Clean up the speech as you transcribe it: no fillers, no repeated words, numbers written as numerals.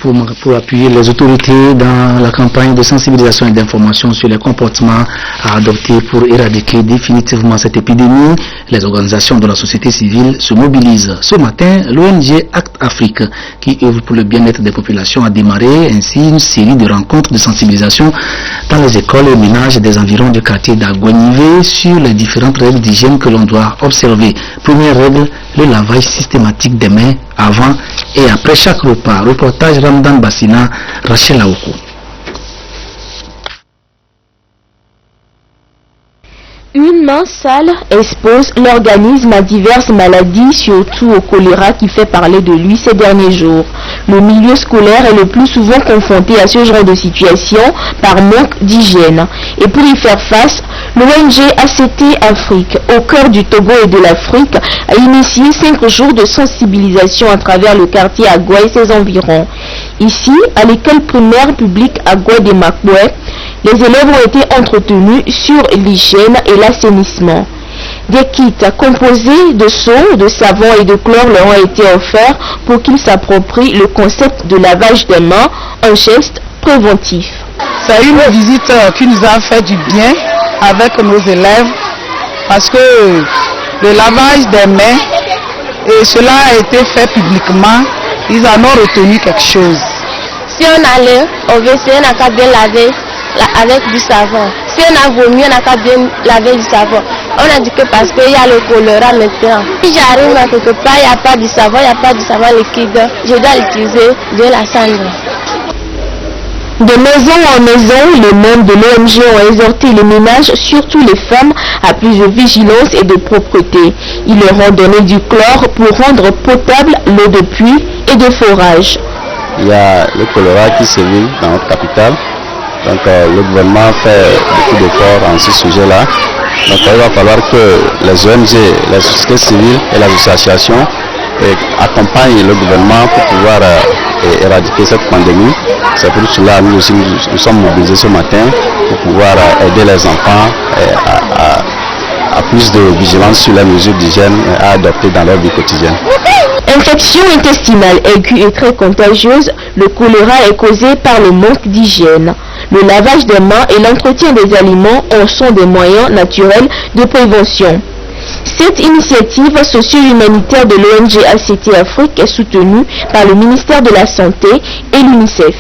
pour appuyer les autorités dans la campagne de sensibilisation et d'information sur les comportements à adopter pour éradiquer définitivement cette épidémie. Les organisations de la société civile se mobilisent. Ce matin, l'ONG Act Afrique, qui œuvre pour le bien-être des populations, a démarré ainsi une série de rencontres de sensibilisation dans les écoles et ménages des environs du quartier d'Aguanivé sur les différentes règles d'hygiène que l'on doit observer. Première règle, le lavage systématique des mains avant et après chaque repas. Reportage Ramdan Bassina, Rachel Aoukou. Une main sale expose l'organisme à diverses maladies, surtout au choléra qui fait parler de lui ces derniers jours. Le milieu scolaire est le plus souvent confronté à ce genre de situation par manque d'hygiène. Et pour y faire face, l'ONG ACT Afrique, au cœur du Togo et de l'Afrique, a initié 5 jours de sensibilisation à travers le quartier Agua et ses environs. Ici, à l'école primaire publique Agua de Makboué, les élèves ont été entretenus sur l'hygiène et l'assainissement. Des kits composés de seaux, de savon et de chlore leur ont été offerts pour qu'ils s'approprient le concept de lavage des mains, un geste préventif. C'est une visite qui nous a fait du bien avec nos élèves parce que le lavage des mains, et cela a été fait publiquement, ils en ont retenu quelque chose. Si on allait au WC, on n'a qu'à bien laver avec du savon. Si on a vomi, on n'a qu'à bien laver du savon. On a dit que parce qu'il y a le choléra maintenant. Si j'arrive à quelque part, il n'y a pas de savon, il n'y a pas de savon liquide, je dois l'utiliser de la cendre. De maison en maison, les membres de l'ONG ont exhorté les ménages, surtout les femmes, à plus de vigilance et de propreté. Ils leur ont donné du chlore pour rendre potable l'eau de pluie et de forage. Il y a le choléra qui sévit dans notre capitale. Donc le gouvernement fait beaucoup d'efforts en ce sujet-là. Donc il va falloir que les ONG, les sociétés civiles et les associations accompagnent le gouvernement pour pouvoir éradiquer cette pandémie. C'est pour cela que nous aussi nous sommes mobilisés ce matin pour pouvoir aider les enfants à plus de vigilance sur les mesures d'hygiène à adopter dans leur vie quotidienne. Infection intestinale aiguë et très contagieuse, le choléra est causé par le manque d'hygiène. Le lavage des mains et l'entretien des aliments en sont des moyens naturels de prévention. Cette initiative socio-humanitaire de l'ONG ACT Afrique est soutenue par le ministère de la Santé et l'UNICEF.